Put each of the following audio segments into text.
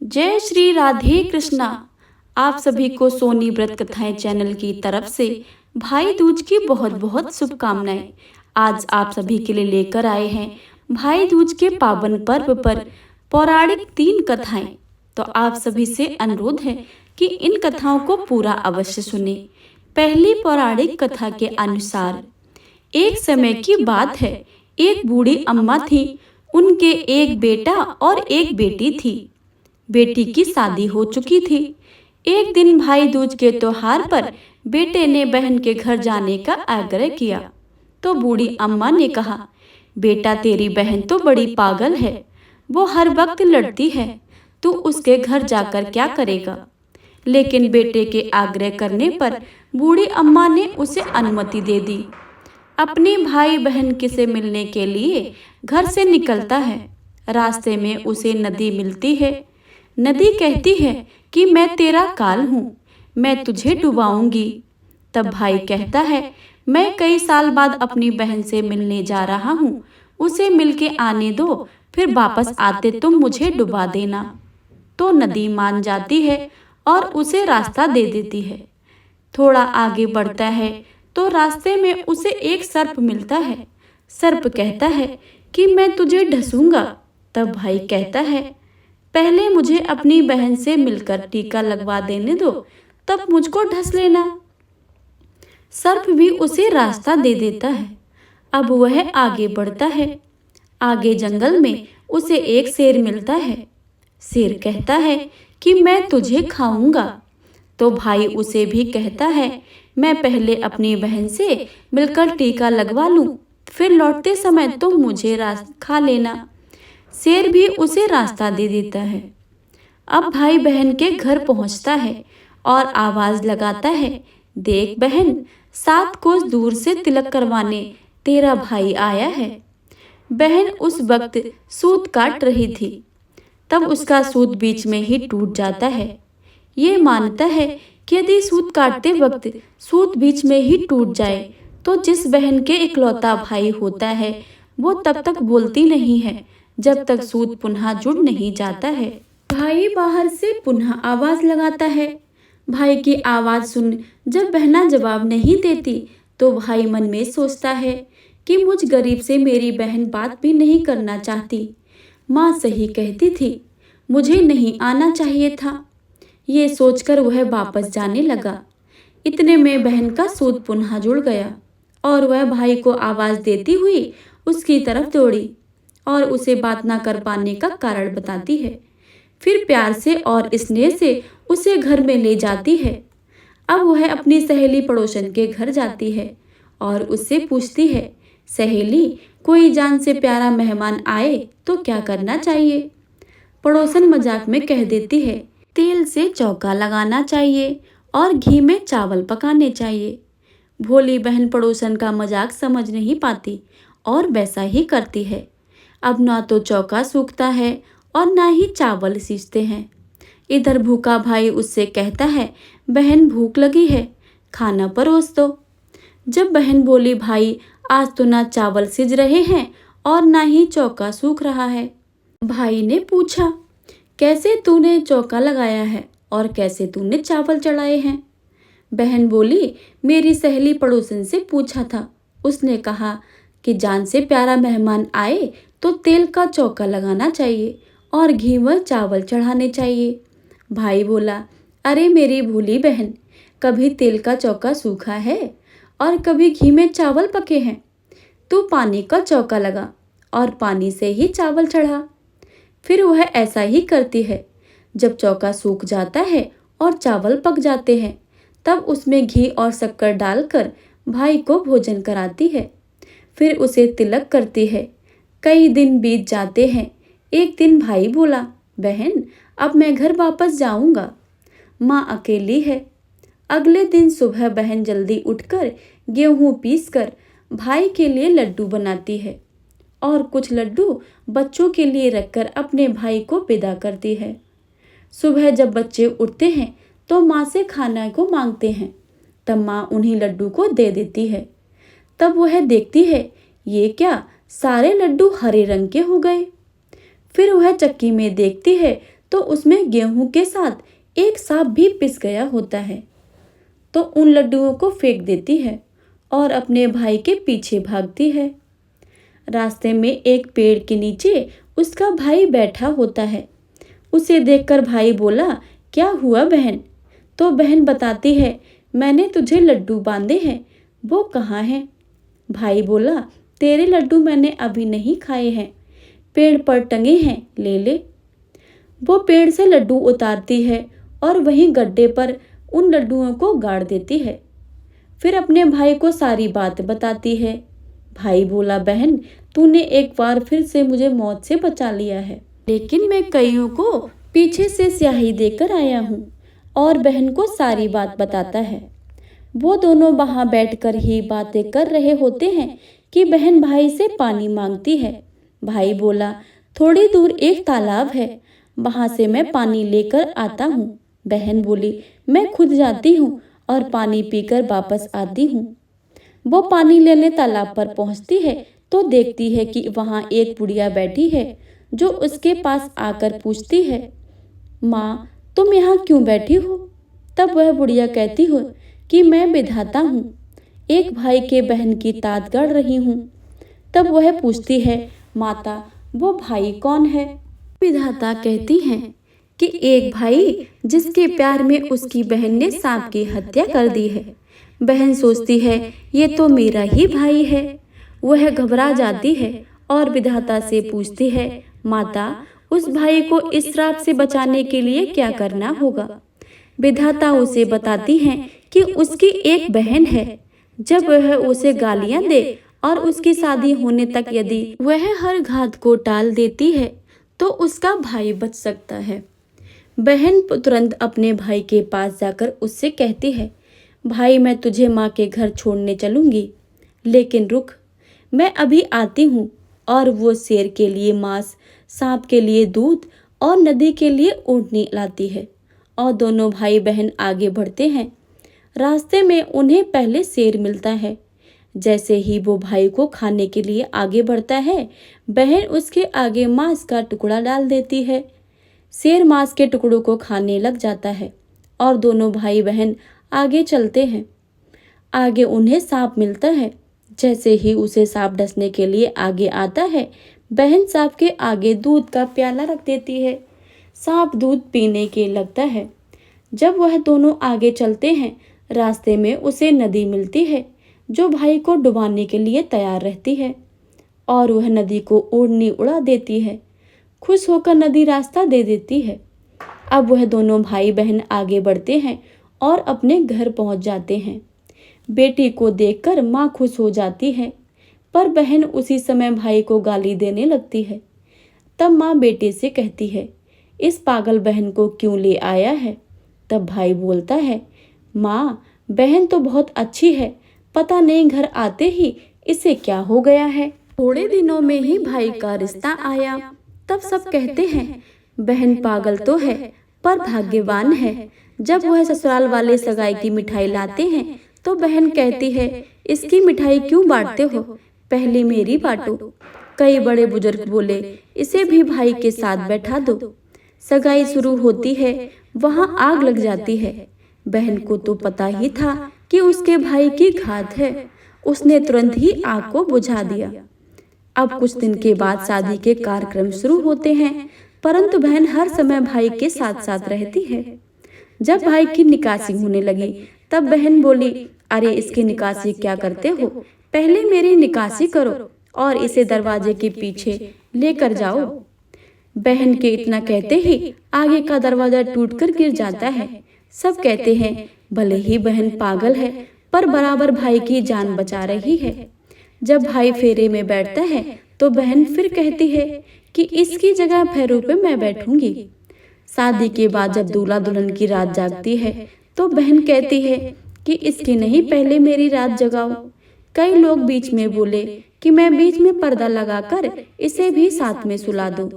जय श्री राधे कृष्णा। आप सभी को सोनी व्रत कथाएं चैनल की तरफ से भाई दूज की बहुत बहुत शुभकामनाएं। आज आप सभी के लिए लेकर आए हैं भाई दूज के पावन पर्व पर पौराणिक 3 कथाएं। तो आप सभी से अनुरोध है कि इन कथाओं को पूरा अवश्य सुने। पहली पौराणिक कथा के अनुसार एक समय की बात है, एक बूढ़ी अम्मा थी। उनके एक बेटा और एक बेटी थी। बेटी की शादी हो चुकी थी। एक दिन भाई दूज के त्योहार पर बेटे ने बहन के घर जाने का आग्रह किया तो बूढ़ी अम्मा ने कहा, बेटा तेरी बहन तो बड़ी पागल है, वो हर वक्त लड़ती है, तू उसके घर जाकर क्या करेगा। लेकिन बेटे के आग्रह करने पर बूढ़ी अम्मा ने उसे अनुमति दे दी। अपनी भाई बहन से मिलने के लिए घर से निकलता है। रास्ते में उसे नदी मिलती है। नदी कहती है कि मैं तेरा काल हूँ, मैं तुझे डुबाऊंगी। तब भाई कहता है, मैं कई साल बाद अपनी बहन से मिलने जा रहा हूँ, उसे मिलके आने दो, फिर वापस आते तुम मुझे डुबा देना। तो नदी मान जाती है और उसे रास्ता दे देती है। थोड़ा आगे बढ़ता है तो रास्ते में उसे एक सर्प मिलता है। सर्प कहता है कि मैं तुझे ढसूंगा। तब भाई कहता है, पहले मुझे अपनी बहन से मिलकर टीका लगवा देने दो, तब मुझको ढस लेना। सर्प भी उसे रास्ता दे देता है। अब वह आगे बढ़ता है। आगे जंगल में उसे एक शेर मिलता है। शेर कहता है कि मैं तुझे खाऊंगा। तो भाई उसे भी कहता है, मैं पहले अपनी बहन से मिलकर टीका लगवा लूं, फिर लौटते समय तुम मुझे खा लेना। शेर भी उसे रास्ता दे देता है। अब भाई बहन के घर पहुंचता है और आवाज लगाता है, देख बहन, 7 कोस दूर से तिलक करवाने तेरा भाई आया है। बहन उस वक्त सूत काट रही थी। तब उसका सूत बीच में ही टूट जाता है। ये मानता है कि यदि सूत काटते वक्त सूत बीच में ही टूट जाए तो जिस बहन के इकलौता भाई होता है वो तब तक बोलती नहीं है जब तक सूत पुनः जुड़ नहीं जाता है। भाई बाहर से पुनः आवाज लगाता है। भाई की आवाज सुन जब बहना जवाब नहीं देती तो भाई मन में सोचता है कि मुझ गरीब से मेरी बहन बात भी नहीं करना चाहती। माँ सही कहती थी, मुझे नहीं आना चाहिए था। ये सोचकर वह वापस जाने लगा। इतने में बहन का सूत पुनः जुड़ गया और वह भाई को आवाज देती हुई उसकी तरफ दौड़ी और उसे बात ना कर पाने का कारण बताती है। फिर प्यार से और स्नेह से उसे घर में ले जाती है। अब वह अपनी सहेली पड़ोसन के घर जाती है और उससे पूछती है, सहेली, कोई जान से प्यारा मेहमान आए तो क्या करना चाहिए। पड़ोसन मजाक में कह देती है, तेल से चौका लगाना चाहिए और घी में चावल पकाने चाहिए। भोली बहन पड़ोसन का मजाक समझ नहीं पाती और वैसा ही करती है। अब ना तो चौका सूखता है और ना ही चावल सींचते हैं। इधर भूखा भाई उससे कहता है, बहन भूख लगी है, खाना परोस दो। जब बहन बोली, भाई आज तो ना चावल सिज रहे हैं और ना ही चौका सूख रहा है। भाई ने पूछा, कैसे तूने चौका लगाया है और कैसे तूने चावल चढ़ाए हैं। बहन बोली, मेरी सहेली पड़ोसन से पूछा था, उसने कहा कि जान से प्यारा मेहमान आए तो तेल का चौका लगाना चाहिए और घी व चावल चढ़ाने चाहिए। भाई बोला, अरे मेरी भोली बहन, कभी तेल का चौका सूखा है और कभी घी में चावल पके हैं। तू पानी का चौका लगा और पानी से ही चावल चढ़ा। फिर वह ऐसा ही करती है। जब चौका सूख जाता है और चावल पक जाते हैं तब उसमें घी और शक्कर डालकर भाई को भोजन कराती है। फिर उसे तिलक करती है। कई दिन बीत जाते हैं। एक दिन भाई बोला, बहन अब मैं घर वापस जाऊंगा, माँ अकेली है। अगले दिन सुबह बहन जल्दी उठकर गेहूं पीसकर भाई के लिए लड्डू बनाती है और कुछ लड्डू बच्चों के लिए रखकर अपने भाई को विदा करती है। सुबह जब बच्चे उठते हैं तो माँ से खाना को मांगते हैं, तब माँ उन्हीं लड्डू को दे देती है। तब वह देखती है, ये क्या, सारे लड्डू हरे रंग के हो गए। फिर वह चक्की में देखती है तो उसमें गेहूं के साथ एक सांप भी पिस गया होता है। तो उन लड्डुओं को फेंक देती है और अपने भाई के पीछे भागती है। रास्ते में एक पेड़ के नीचे उसका भाई बैठा होता है। उसे देखकर भाई बोला, क्या हुआ बहन? तो बहन बताती है, मैंने तुझे लड्डू बांधे हैं, वो कहाँ हैं? भाई बोला, तेरे लड्डू मैंने अभी नहीं खाए हैं, पेड़ पर टंगे हैं, ले ले। वो पेड़ से लड्डू उतारती है और वहीं गड्ढे पर उन लड्डुओं को गाड़ देती है। फिर अपने भाई को सारी बात बताती है। भाई बोला, बहन तूने एक बार फिर से मुझे मौत से बचा लिया है, लेकिन मैं कईयों को पीछे से स्याही देकर आया हूँ। और बहन को सारी बात बताता है। वो दोनों वहां बैठकर ही बातें कर रहे होते हैं कि बहन भाई से पानी मांगती है। भाई बोला, थोड़ी दूर एक तालाब है, वहां से मैं पानी लेकर आता हूँ। बहन बोली, मैं खुद जाती हूँ और पानी पीकर वापस आती हूँ। वो पानी लेने तालाब पर पहुँचती है तो देखती है कि वहाँ एक बुढ़िया बैठी है जो उसके पास आकर पूछती है, माँ तुम यहाँ क्यों बैठी हो? तब वह बुढ़िया कहती हो कि मैं विधाता हूँ, एक भाई के बहन की तात गढ़ रही हूँ। तब वह पूछती है, माता वो भाई कौन है? विधाता कहती हैं कि एक भाई जिसके प्यार में उसकी बहन ने सांप की हत्या कर दी है। बहन सोचती है ये तो मेरा ही भाई है। वह घबरा जाती है और विधाता से पूछती है, माता उस भाई को इस श्राप से बचाने के लिए क्या करना होगा? विधाता उसे बताती हैं कि उसकी एक बहन है, जब वह उसे गालियां दे और उसकी शादी होने तक यदि वह हर घात को टाल देती है तो उसका भाई बच सकता है। बहन तुरंत अपने भाई के पास जाकर उससे कहती है, भाई मैं तुझे माँ के घर छोड़ने चलूंगी, लेकिन रुक, मैं अभी आती हूँ। और वो शेर के लिए मांस, सांप के लिए दूध और नदी के लिए ऊँटनी लाती है और दोनों भाई बहन आगे बढ़ते हैं। रास्ते में उन्हें पहले शेर मिलता है। जैसे ही वो भाई को खाने के लिए आगे बढ़ता है, बहन उसके आगे मांस का टुकड़ा डाल देती है। शेर मांस के टुकड़ों को खाने लग जाता है और दोनों भाई बहन आगे चलते हैं। आगे उन्हें सांप मिलता है। जैसे ही उसे सांप डसने के लिए आगे आता है, बहन सांप के आगे दूध का प्याला रख देती है। सांप दूध पीने के लगता है। जब वह दोनों आगे चलते हैं, रास्ते में उसे नदी मिलती है जो भाई को डुबाने के लिए तैयार रहती है और वह नदी को ओढ़नी उड़ा देती है। खुश होकर नदी रास्ता दे देती है। अब वह दोनों भाई बहन आगे बढ़ते हैं और अपने घर पहुंच जाते हैं। बेटी को देखकर माँ खुश हो जाती है, पर बहन उसी समय भाई को गाली देने लगती है। तब माँ बेटे से कहती है, इस पागल बहन को क्यों ले आया है? तब भाई बोलता है, माँ बहन तो बहुत अच्छी है, पता नहीं घर आते ही इसे क्या हो गया है। थोड़े दिनों में ही भाई का रिश्ता आया। तब सब कहते हैं, बहन पागल तो है पर भाग्यवान है। जब वह ससुराल वाले सगाई की मिठाई लाते हैं तो बहन कहती है, इसकी मिठाई क्यों बांटते हो, पहले मेरी बांटो। कई बड़े बुजुर्ग बोले, इसे भी भाई के साथ बैठा दो। सगाई शुरू होती है, वहां आग लग जाती है। बहन को तो पता ही था कि उसके भाई की घात है। उसने तुरंत ही आग को बुझा दिया। अब कुछ दिन के बाद शादी के कार्यक्रम शुरू होते हैं, परंतु बहन हर समय भाई के साथ साथ रहती है। जब भाई की निकासी होने लगी तब बहन बोली, अरे इसकी निकासी क्या करते हो, पहले मेरी निकासी करो और इसे दरवाजे के पीछे लेकर जाओ। बहन के इतना कहते ही आगे का दरवाजा टूटकर गिर जाता है। सब कहते हैं, भले ही बहन पागल है पर बराबर भाई की जान बचा रही है। जब भाई फेरे में बैठता है तो बहन फिर कहती है कि इसकी जगह फेरों पे मैं बैठूंगी। शादी के बाद जब दूल्हा दुल्हन की रात जागती है तो बहन कहती है कि इसकी नहीं, पहले मेरी रात जगाओ। कई लोग बीच में बोले कि मैं बीच में पर्दा लगाकर इसे भी साथ में सुला दूं।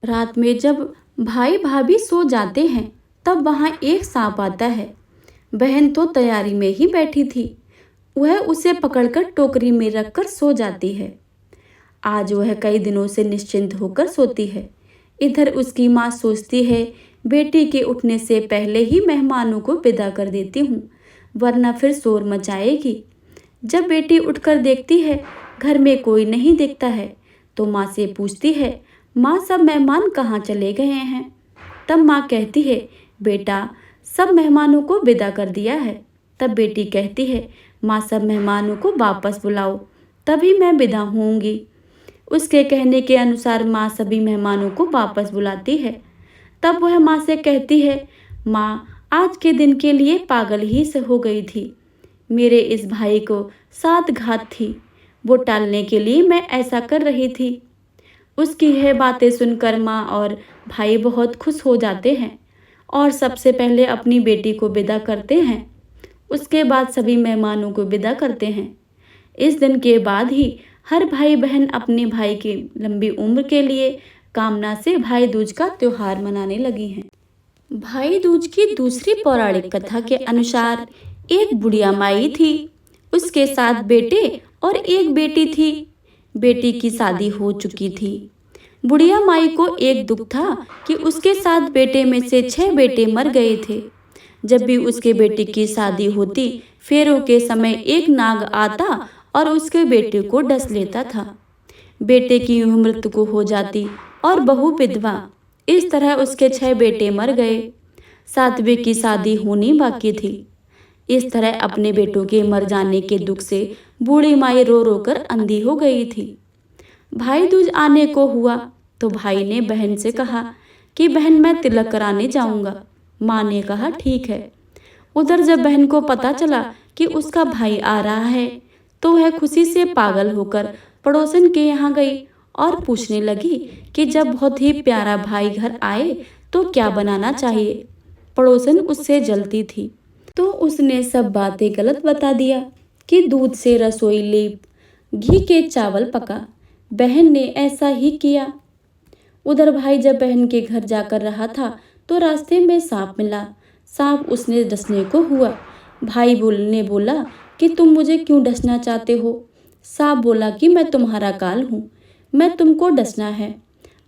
रात में जब भाई भाभी सो जाते हैं तब वहां एक सांप आता है। बहन तो तैयारी में ही बैठी थी। वह उसे पकड़कर टोकरी में रखकर सो जाती है। आज वह कई दिनों से निश्चिंत होकर सोती है। इधर उसकी माँ सोचती है, बेटी के उठने से पहले ही मेहमानों को विदा कर देती हूँ, वरना फिर शोर मचाएगी। जब बेटी उठकर देखती है घर में कोई नहीं दिखता है, तो माँ से पूछती है, माँ सब मेहमान कहाँ चले गए हैं? तब माँ कहती है, बेटा सब मेहमानों को विदा कर दिया है। तब बेटी कहती है, माँ सब मेहमानों को वापस बुलाओ, तभी मैं विदा होऊंगी। उसके कहने के अनुसार माँ सभी मेहमानों को वापस बुलाती है। तब वह माँ से कहती है, माँ आज के दिन के लिए पागल ही से हो गई थी। मेरे इस भाई को सात घात थी, वो टालने के लिए मैं ऐसा कर रही थी। उसकी यह बातें सुनकर माँ और भाई बहुत खुश हो जाते हैं और सबसे पहले अपनी बेटी को विदा करते हैं। उसके बाद सभी मेहमानों को विदा करते हैं। इस दिन के बाद ही हर भाई बहन अपने भाई की लंबी उम्र के लिए कामना से भाई दूज का त्योहार मनाने लगी हैं। भाई दूज की दूसरी पौराणिक कथा के अनुसार एक बुढ़िया माई थी। उसके 7 बेटे और एक बेटी थी। बेटी की शादी हो चुकी थी। बुढ़िया माई को एक दुख था कि उसके 7 बेटे में से 6 बेटे मर गए थे। जब भी उसके बेटे की शादी होती, फेरों के समय एक नाग आता और उसके बेटे को डस लेता था। बेटे की यूं मृत्यु हो जाती और बहू विधवा। इस तरह उसके 6 बेटे मर गए। 7वें की शादी होनी बाकी थी। इस तरह अपने बेटों के मर जाने के दुख से बूढ़ी माई रो रो कर अंधी हो गई थी। भाई दूज आने को हुआ तो भाई ने बहन से कहा कि बहन मैं तिलक कराने जाऊंगा। माँ ने कहा ठीक है। उधर जब बहन को पता चला कि उसका भाई आ रहा है, तो वह खुशी से पागल होकर पड़ोसन के यहाँ गई और पूछने लगी कि जब बहुत ही प्यारा भाई घर आए तो क्या बनाना चाहिए। पड़ोसन उससे जलती थी, तो उसने सब बातें गलत बता दिया कि दूध से रसोई लीप, घी के चावल पका। बहन ने ऐसा ही किया। उधर भाई जब बहन के घर जाकर रहा था तो रास्ते में सांप मिला। सांप उसने डसने को हुआ। भाई बोला कि तुम मुझे क्यों डसना चाहते हो? सांप बोला कि मैं तुम्हारा काल हूँ, मैं तुमको डसना है।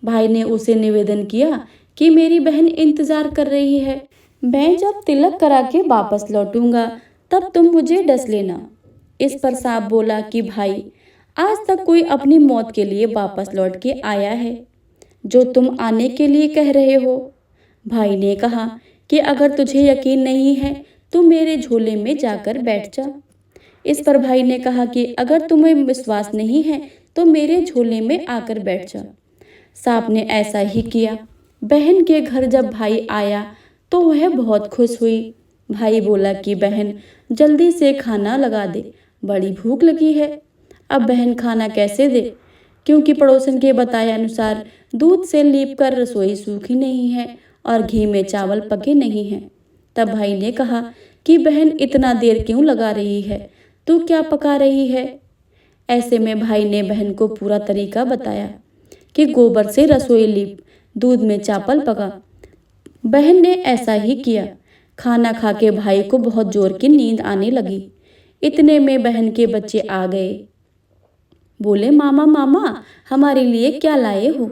भाई ने उसे निवेदन किया कि मेरी बहन इंतजार कर रही है, मैं जब तिलक करा के वापस लौटूंगा तब तुम मुझे डस लेना। इस पर सांप बोला कि भाई आज तक कोई अपनी मौत के लिए वापस लौट के आया है जो तुम आने के लिए कह रहे हो? भाई ने कहा कि अगर तुझे यकीन नहीं है तो मेरे झोले में जाकर बैठ जा। इस पर भाई ने कहा कि अगर तुम्हें विश्वास नहीं है तो मेरे झोले में आकर बैठ जा। सांप ने ऐसा ही किया। बहन के घर जब भाई आया तो वह बहुत खुश हुई। भाई बोला कि बहन जल्दी से खाना लगा दे, बड़ी भूख लगी है। अब बहन खाना कैसे दे, क्योंकि पड़ोसन के बताए अनुसार दूध से लीप कर रसोई सूखी नहीं है और घी में चावल पके नहीं हैं। तब भाई ने कहा कि बहन इतना देर क्यों लगा रही है, तू क्या पका रही है? ऐसे में भाई ने बहन को पूरा तरीका बताया कि गोबर से रसोई लीप, दूध में चावल पका। बहन ने ऐसा ही किया। खाना खा के भाई को बहुत जोर की नींद आने लगी। इतने में बहन के बच्चे आ गए। बोले मामा मामा हमारे लिए क्या लाए हो?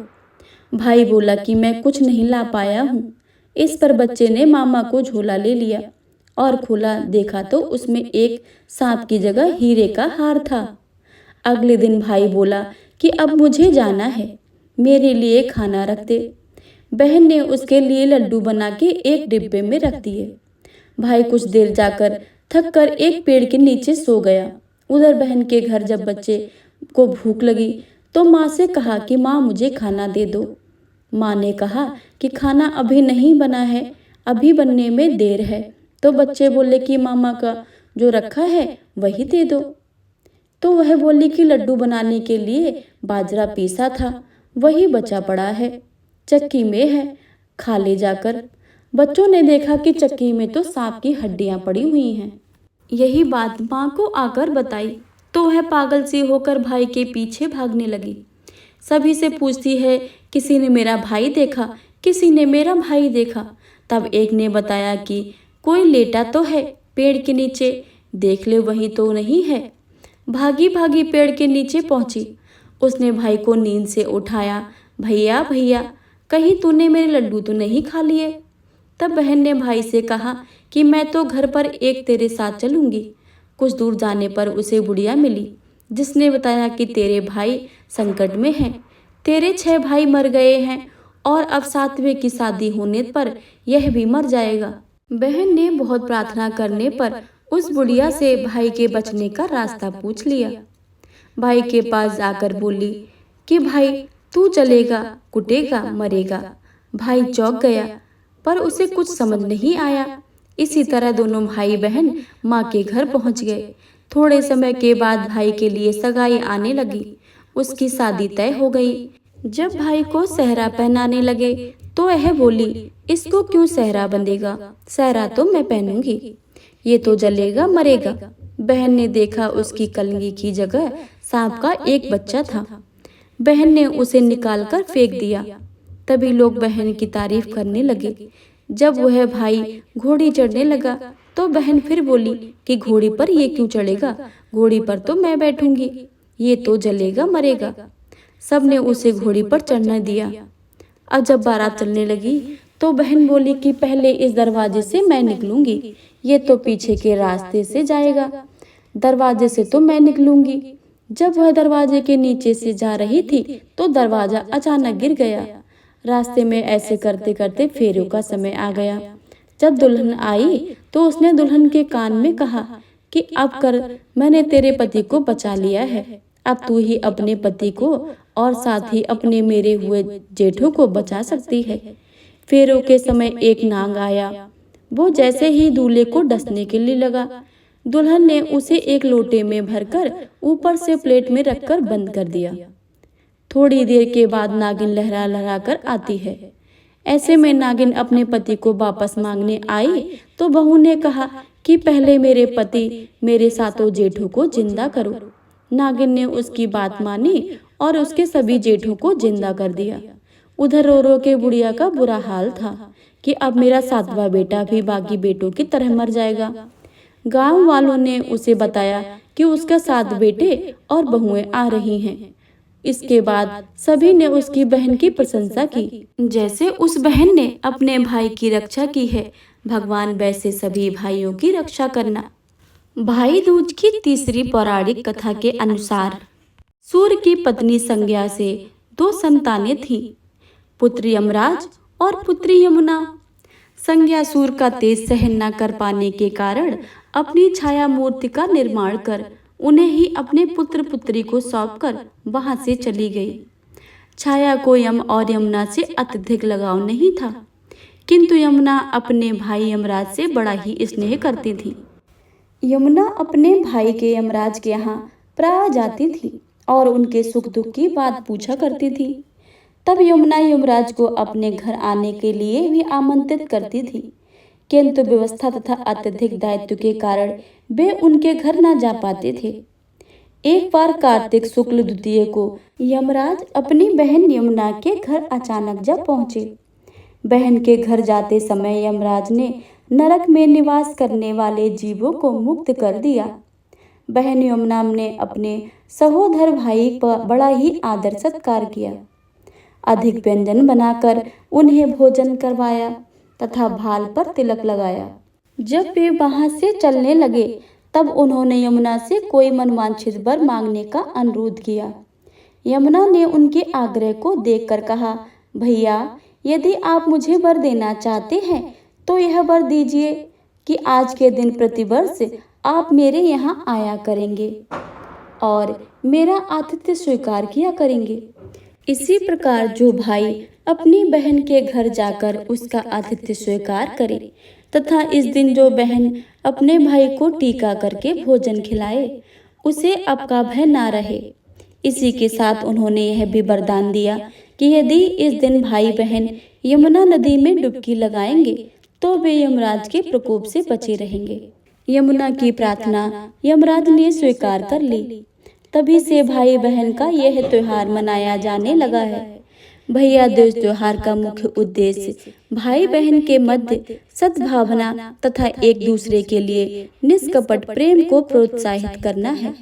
भाई बोला कि मैं कुछ नहीं ला पाया हूँ। इस पर बच्चे ने मामा को झोला ले लिया और खोला, देखा तो उसमें एक सांप की जगह हीरे का हार था। अगले दिन भाई बोला कि अब मुझे जाना है, मेरे लिए खाना रख दे। बहन ने उसके लिए लड्डू बना के एक डिब्बे में रख दिए। भाई कुछ देर जाकर थक कर एक पेड़ के नीचे सो गया। उधर बहन के घर जब बच्चे को भूख लगी तो माँ से कहा कि माँ मुझे खाना दे दो। माँ ने कहा कि खाना अभी नहीं बना है, अभी बनने में देर है। तो बच्चे बोले कि मामा का जो रखा है वही दे दो। तो वह बोली कि लड्डू बनाने के लिए बाजरा पीसा था, वही बचा पड़ा है, चक्की में है, खा ले जाकर। बच्चों ने देखा कि चक्की में तो सांप की हड्डियां पड़ी हुई हैं। यही बात माँ को आकर बताई तो वह पागल सी होकर भाई के पीछे भागने लगी। सभी से पूछती है, किसी ने मेरा भाई देखा, किसी ने मेरा भाई देखा। तब एक ने बताया कि कोई लेटा तो है पेड़ के नीचे, देख ले वही तो नहीं है। भागी भागी पेड़ के नीचे पहुंची। उसने भाई को नींद से उठाया। भैया भैया कहीं तूने मेरे लड्डू तो नहीं खा लिए? तब बहन ने भाई से कहा कि मैं तो घर पर एक तेरे साथ चलूंगी। कुछ दूर जाने पर उसे बुढ़िया मिली, जिसने बताया कि तेरे भाई संकट में हैं। तेरे 6 भाई मर गए हैं और अब 7वें की शादी होने पर यह भी मर जाएगा। बहन ने बहुत प्रार्थना करने पर उस बुढ़िया से भाई के बचने का रास्ता पूछ लिया। भाई के पास जाकर बोली कि भाई तू चलेगा, कुटेगा, मरेगा। भाई चौंक गया, पर उसे कुछ समझ नहीं आया। इसी तरह दोनों भाई बहन माँ के घर पहुँच गए। थोड़े समय के बाद भाई के लिए सगाई आने लगी। उसकी शादी तय हो गई। जब भाई को सेहरा पहनाने लगे तो वह बोली, इसको क्यों सेहरा बंधेगा? सेहरा तो मैं पहनूंगी। ये तो जलेगा, मरेगा। बहन ने देखा उसकी कलंगी की जगह सांप का एक बच्चा था। बहन ने उसे निकालकर फेंक दिया। तभी लोग बहन की तारीफ करने लगे। जब वह भाई घोड़ी चढ़ने लगा तो बहन फिर बोली कि घोड़ी पर ये क्यों चढ़ेगा? घोड़ी पर तो मैं बैठूंगी। ये तो जलेगा, मरेगा। सबने उसे घोड़ी पर चढ़ने दिया। अब जब बारात चलने लगी तो बहन बोली कि पहले इस दरवाजे से मैं निकलूंगी, ये तो पीछे के रास्ते से जाएगा। दरवाजे से तो मैं निकलूंगी। जब वह दरवाजे के नीचे से जा रही थी तो दरवाजा अचानक गिर गया। रास्ते में ऐसे करते करते फेरों का समय आ गया। जब दुल्हन आई तो उसने दुल्हन के कान में कहा कि अब कर, मैंने तेरे पति को बचा लिया है। अब तू ही अपने पति को और साथ ही अपने मेरे हुए जेठों को बचा सकती है। फेरों के समय एक नाग आया। वो जैसे ही दूल्हे को डसने के लिए लगा, दुल्हन ने उसे एक लोटे में भरकर ऊपर से प्लेट में रखकर बंद कर दिया। थोड़ी देर के बाद नागिन लहरा लहरा कर आती है। ऐसे में नागिन अपने पति को वापस मांगने आई तो बहू ने कहा कि पहले मेरे पति मेरे सातों जेठों को जिंदा करो। नागिन ने उसकी बात मानी और उसके सभी जेठों को जिंदा कर दिया। उधर रो रो के बुढ़िया का बुरा हाल था कि अब मेरा 7वां बेटा भी बाकी बेटों की तरह मर जाएगा। गांव वालों ने उसे बताया कि उसके 7 बेटे और बहुएं आ रही हैं। इसके बाद सभी ने उसकी बहन की प्रशंसा की। जैसे उस बहन ने अपने भाई की रक्षा की है, भगवान वैसे सभी भाइयों की रक्षा करना। भाई दूज की तीसरी पौराणिक कथा के अनुसार सूर्य की पत्नी संज्ञा से 2 संतानें थीं, पुत्र यमराज और पुत्री यमुना। संज्ञा सूर्य का तेज सहन न कर पाने के कारण अपनी छाया मूर्ति का निर्माण कर उन्हें ही अपने पुत्र पुत्री को सौंपकर वहां से चली गई। छाया को यम और यमुना से अत्यधिक लगाव नहीं था, किंतु यमुना अपने भाई यमराज से बड़ा ही स्नेह करती थी। यमुना अपने भाई के यमराज के यहाँ प्राय जाती थी और उनके सुख दुख की बात पूछा करती थी। तब यमुना यमराज को अपने घर आने के लिए भी आमंत्रित करती थी, किंतु व्यवस्था तथा अत्यधिक दायित्व के कारण वे उनके घर न जा पाते थे। एक बार कार्तिक शुक्ल द्वितीय को यमराज अपनी बहन यमुना के घर अचानक जा पहुंचे। बहन के घर जाते समय यमराज ने नरक में निवास करने वाले जीवों को मुक्त कर दिया। बहन यमुना ने अपने सहोदर भाई पर बड़ा ही आदर सत्कार किया। अधिक व्यंजन बनाकर उन्हें भोजन करवाया तथा भाल पर तिलक लगाया। जब वे वहां से चलने लगे तब उन्होंने यमुना से कोई मनवांछित वर मांगने का अनुरोध किया। यमुना ने उनके आग्रह को देखकर कहा, भैया, यदि आप मुझे वर देना चाहते हैं तो यह वर दीजिए कि आज के दिन प्रतिवर्ष आप मेरे यहाँ आया करेंगे और मेरा आतिथ्य स्वीकार किया करेंगे। इसी प्रकार जो भाई अपनी बहन के घर जाकर उसका आतिथ्य स्वीकार करे तथा इस दिन जो बहन अपने भाई को टीका करके भोजन खिलाए, उसे अब का भय ना रहे। इसी के साथ उन्होंने यह भी वरदान दिया कि यदि इस दिन भाई बहन यमुना नदी में डुबकी लगाएंगे तो वे यमराज के प्रकोप से बचे रहेंगे। यमुना की प्रार्थना यमराज ने स्वीकार कर ली। तभी से भाई बहन का यह त्योहार मनाया जाने लगा है। भैया दूज त्योहार का मुख्य उद्देश्य भाई बहन के मध्य सद्भावना तथा एक दूसरे के लिए निष्कपट प्रेम को प्रोत्साहित करना है।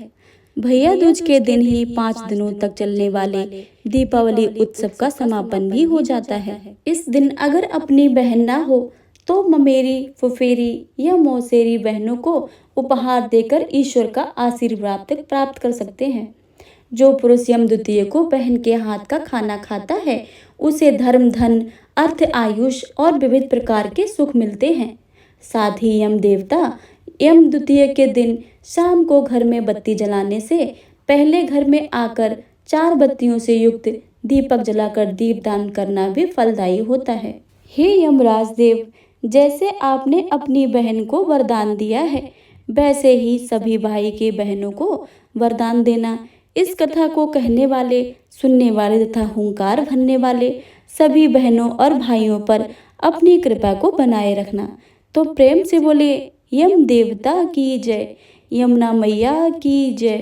भैया दूज के दिन ही 5 दिनों तक चलने वाले दीपावली उत्सव का समापन भी हो जाता है। इस दिन अगर अपनी बहन ना हो तो ममेरी, फुफेरी या मौसेरी बहनों को उपहार देकर ईश्वर का आशीर्वाद प्राप्त कर सकते हैं। जो पुरुष यम द्वितीय को बहन के हाथ का खाना खाता है उसे धर्म, धन, अर्थ, आयुष और विविध प्रकार के सुख मिलते हैं। साथ ही यम देवता यम द्वितीय के दिन शाम को घर में बत्ती जलाने से पहले घर में आकर 4 बत्तियों से युक्त दीपक जलाकर दीपदान करना भी फलदायी होता है। हे यमराज देव, जैसे आपने अपनी बहन को वरदान दिया है वैसे ही सभी भाई के बहनों को वरदान देना। इस कथा को कहने वाले, सुनने वाले तथा हुंकार भरने वाले सभी बहनों और भाइयों पर अपनी कृपा को बनाए रखना। तो प्रेम से बोले यम देवता की जय, यमुना मैया की जय।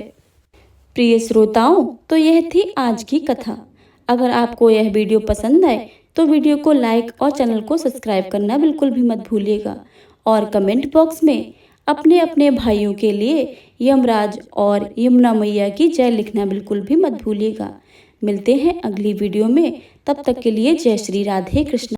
प्रिय श्रोताओं, तो यह थी आज की कथा। अगर आपको यह वीडियो पसंद आए तो वीडियो को लाइक और चैनल को सब्सक्राइब करना बिल्कुल भी मत भूलिएगा। और कमेंट बॉक्स में अपने अपने भाइयों के लिए यमराज और यमुना मैया की जय लिखना बिल्कुल भी मत भूलिएगा। मिलते हैं अगली वीडियो में, तब तक के लिए जय श्री राधे कृष्ण।